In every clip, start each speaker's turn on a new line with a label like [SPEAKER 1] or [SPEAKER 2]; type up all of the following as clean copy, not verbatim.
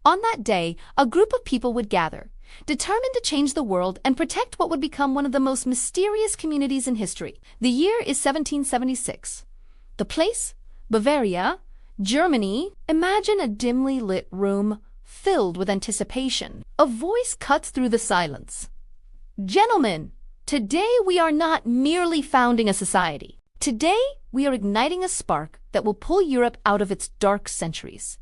[SPEAKER 1] On that day, a group of people would gather, determined to change the world and protect what would become one of the most mysterious communities in history. The year is 1776. The place? Bavaria, Germany. Imagine a dimly lit room filled with anticipation. A voice cuts through the silence. Gentlemen, today we are not merely founding a society. Today we are igniting a spark that will pull Europe out of its dark centuries.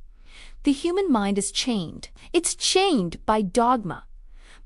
[SPEAKER 1] The human mind is chained. It's chained by dogma,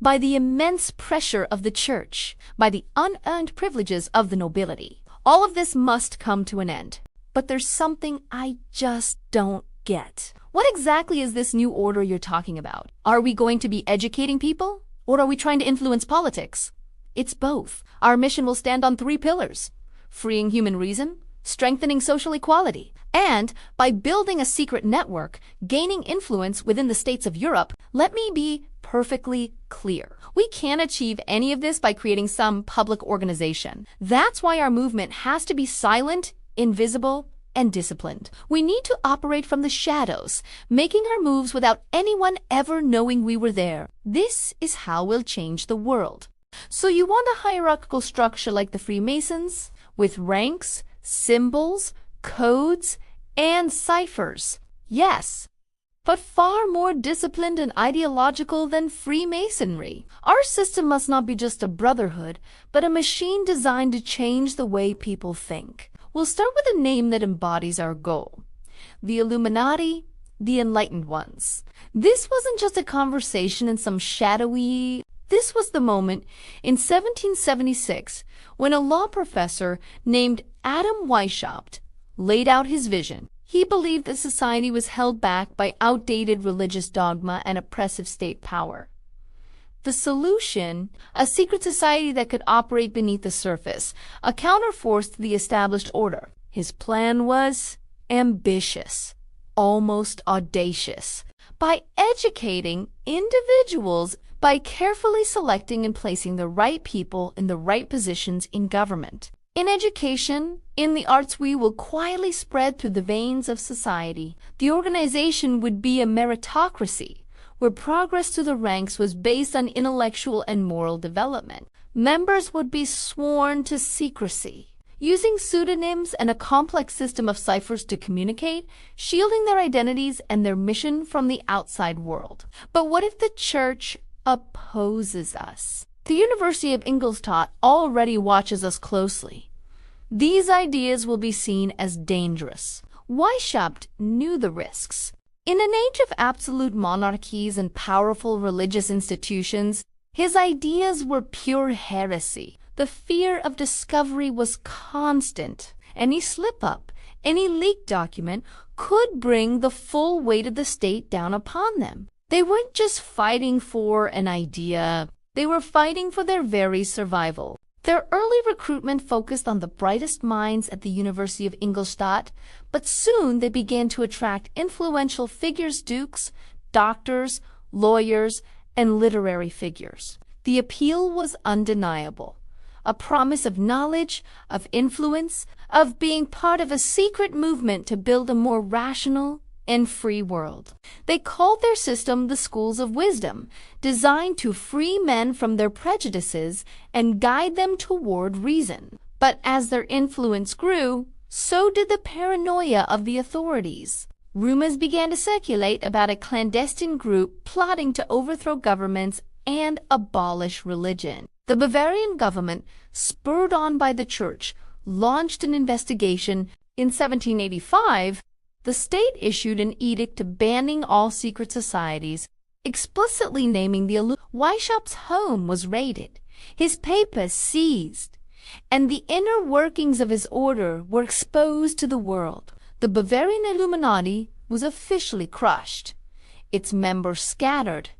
[SPEAKER 1] by the immense pressure of the church, by the unearned privileges of the nobility. All of this must come to an end. But there's something I just don't get. What exactly is this new order you're talking about? Are we going to be educating people, or are we trying to influence politics? It's both. Our mission will stand on 3 pillars: freeing human reason, strengthening social equality, and by building a secret network, gaining influence within the states of Europe. Let me be perfectly clear. We can't achieve any of this by creating some public organization. That's why our movement has to be silent, invisible, and disciplined. We need to operate from the shadows, making our moves without anyone ever knowing we were there. This is how we'll change the world. So you want a hierarchical structure like the Freemasons, with ranks, symbols, codes, and ciphers? Yes, but far more disciplined and ideological than Freemasonry. Our system must not be just a brotherhood, but a machine designed to change the way people think. We'll start with a name that embodies our goal: the Illuminati, the Enlightened Ones. This wasn't just a conversation in some shadowy... This was the moment in 1776 when a law professor named Adam Weishaupt laid out his vision. He believed that society was held back by outdated religious dogma and oppressive state power. The solution: a secret society that could operate beneath the surface, a counterforce to the established order. His plan was ambitious, almost audacious. By educating individuals, by carefully selecting and placing the right people in the right positions in government, in education, in the arts, we will quietly spread through the veins of society. The organization would be a meritocracy, where progress through the ranks was based on intellectual and moral development. Members would be sworn to secrecy, using pseudonyms and a complex system of ciphers to communicate, shielding their identities and their mission from the outside world. But what if the church opposes us? The University of Ingolstadt already watches us closely. These ideas will be seen as dangerous. Weishaupt knew the risks. In an age of absolute monarchies and powerful religious institutions, his ideas were pure heresy. The fear of discovery was constant. Any slip-up, any leaked document could bring the full weight of the state down upon them. They weren't just fighting for an idea. They were fighting for their very survival. Their early recruitment focused on the brightest minds at the University of Ingolstadt, but soon they began to attract influential figures: dukes, doctors, lawyers, and literary figures. The appeal was undeniable. A promise of knowledge, of influence, of being part of a secret movement to build a more rational and free world. They called their system the Schools of Wisdom, designed to free men from their prejudices and guide them toward reason. But as their influence grew, so did the paranoia of the authorities. Rumors began to circulate about a clandestine group plotting to overthrow governments and abolish religion. The Bavarian government, spurred on by the church, launched an investigation. In 1785, the state issued an edict banning all secret societies, explicitly naming the Weishaupt's home was raided, his papers seized, and the inner workings of his order were exposed to the world. The Bavarian Illuminati was officially crushed, its members scattered,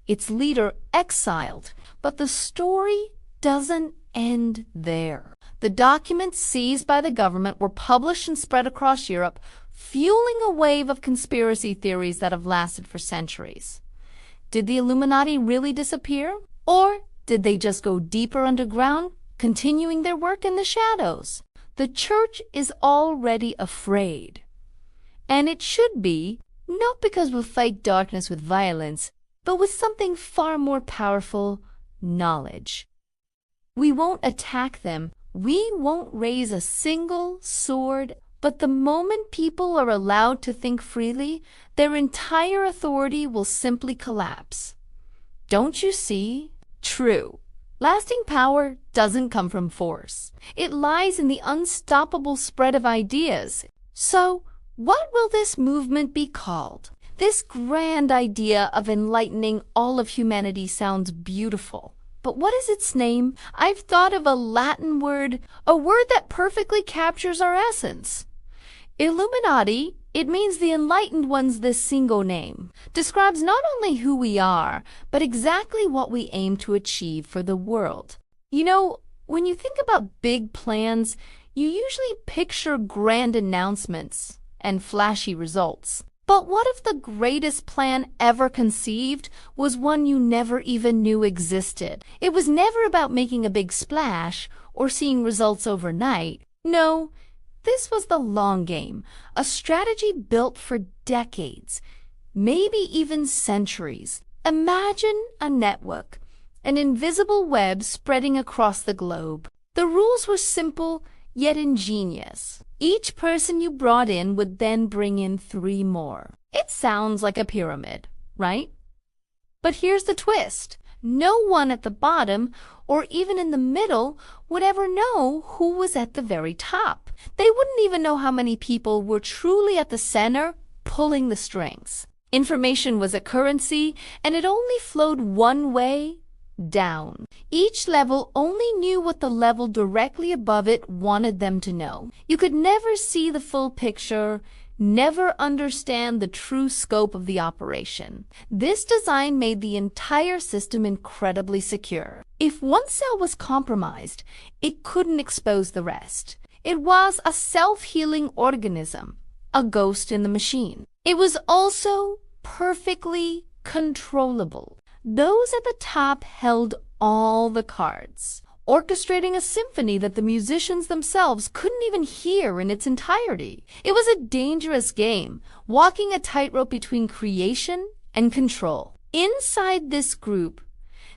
[SPEAKER 1] its leader exiled. But the story doesn't end there. The documents seized by the government were published and spread across Europe, fueling a wave of conspiracy theories that have lasted for centuries. Did the Illuminati really disappear? Or did they just go deeper underground, continuing their work in the shadows? The church is already afraid. And it should be. Not because we'll fight darkness with violence, but with something far more powerful: knowledge. We won't attack them. We won't raise a single sword. But the moment people are allowed to think freely, their entire authority will simply collapse. Don't you see? True. Lasting power doesn't come from force. It lies in the unstoppable spread of ideas. So, what will this movement be called? This grand idea of enlightening all of humanity sounds beautiful. But what is its name? I've thought of a Latin word, a word that perfectly captures our essence. Illuminati, it means the enlightened ones. This single name describes not only who we are, but exactly what we aim to achieve for the world. You know, when you think about big plans, you usually picture grand announcements and flashy results. But what if the greatest plan ever conceived was one you never even knew existed? It was never about making a big splash or seeing results overnight. No, this was the long game, a strategy built for decades, maybe even centuries. Imagine a network, an invisible web spreading across the globe. The rules were simple, yet ingenious. Each person you brought in would then bring in 3 more. It sounds like a pyramid, right? But here's the twist. No one at the bottom, or even in the middle, would ever know who was at the very top. They wouldn't even know how many people were truly at the center, pulling the strings. Information was a currency, and it only flowed one way: down. Each level only knew what the level directly above it wanted them to know. You could never see the full picture, never understand the true scope of the operation. This design made the entire system incredibly secure. If one cell was compromised, it couldn't expose the rest. It was a self-healing organism, a ghost in the machine. It was also perfectly controllable. Those at the top held all the cards, orchestrating a symphony that the musicians themselves couldn't even hear in its entirety. It was a dangerous game, walking a tightrope between creation and control. Inside this group,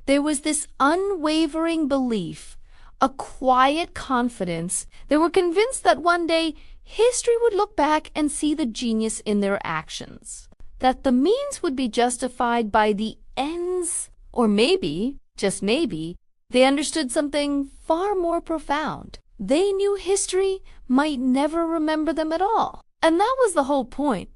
[SPEAKER 1] there was this unwavering belief, a quiet confidence. They were convinced that one day history would look back and see the genius in their actions, that the means would be justified by the ends, or maybe, just maybe, they understood something far more profound. They knew history might never remember them at all. And that was the whole point.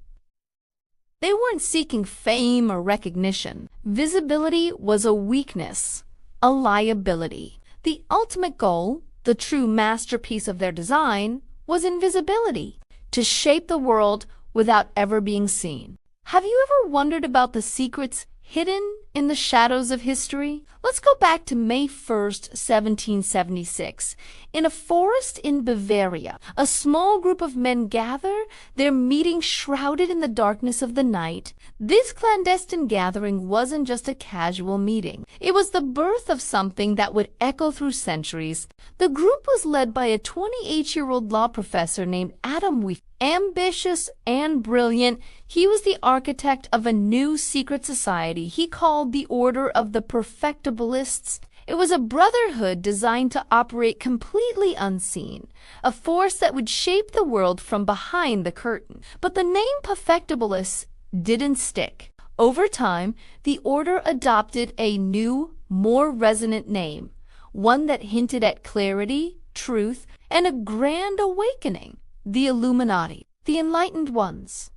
[SPEAKER 1] They weren't seeking fame or recognition. Visibility was a weakness, a liability. The ultimate goal, the true masterpiece of their design, was invisibility, to shape the world without ever being seen. Have you ever wondered about the secrets hidden in the shadows of history? Let's go back to May 1st, 1776. In a forest in Bavaria, a small group of men gather, their meeting shrouded in the darkness of the night. This clandestine gathering wasn't just a casual meeting. It was the birth of something that would echo through centuries. The group was led by a 28-year-old law professor named Adam Weef. Ambitious and brilliant, he was the architect of a new secret society he called the Order of the Perfectibilists. It was a brotherhood designed to operate completely unseen, a force that would shape the world from behind the curtain. But the name Perfectibilists didn't stick. Over time, the order adopted a new, more resonant name, one that hinted at clarity, truth, and a grand awakening: the Illuminati, the enlightened ones.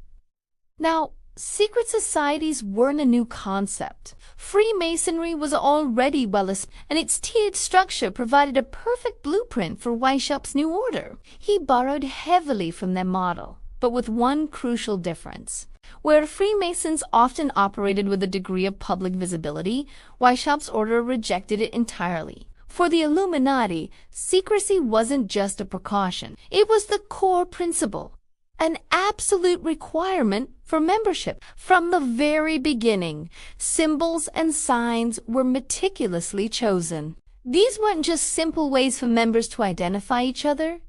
[SPEAKER 1] Now, secret societies weren't a new concept. Freemasonry was already well established, and its tiered structure provided a perfect blueprint for Weishaupt's new order. He borrowed heavily from their model, but with one crucial difference. Where Freemasons often operated with a degree of public visibility, Weishaupt's order rejected it entirely. For the Illuminati, secrecy wasn't just a precaution. It was the core principle, an absolute requirement for membership. From the very beginning, symbols and signs were meticulously chosen. These weren't just simple ways for members to identify each other.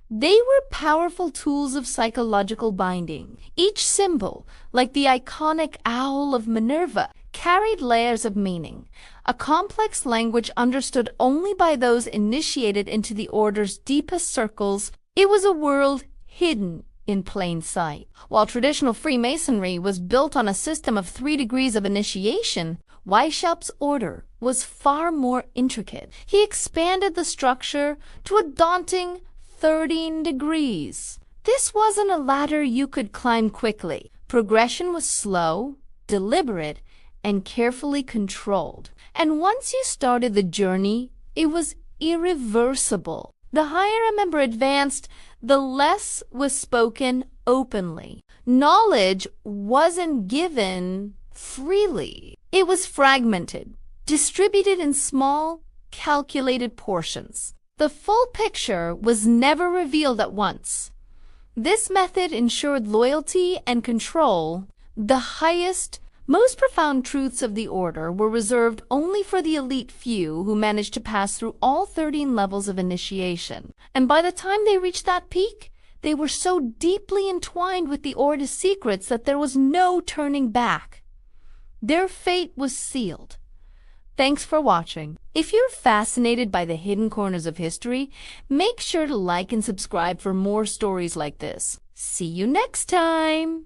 [SPEAKER 1] They were powerful tools of psychological binding. Each symbol, like the iconic owl of Minerva, carried layers of meaning, a complex language understood only by those initiated into the order's deepest circles. It was a world hidden in plain sight. While traditional Freemasonry was built on a system of 3 degrees of initiation, Weishaupt's order was far more intricate. He expanded the structure to a daunting 13 degrees. This wasn't a ladder you could climb quickly. Progression was slow, deliberate, and carefully controlled. And once you started the journey, it was irreversible. The higher a member advanced, the less was spoken openly. Knowledge wasn't given freely. It was fragmented, distributed in small, calculated portions. The full picture was never revealed at once. This method ensured loyalty and control. The highest, most profound truths of the order were reserved only for the elite few who managed to pass through all 13 levels of initiation. And by the time they reached that peak, they were so deeply entwined with the order's secrets that there was no turning back. Their fate was sealed. Thanks for watching. If you're fascinated by the hidden corners of history, make sure to like and subscribe for more stories like this. See you next time!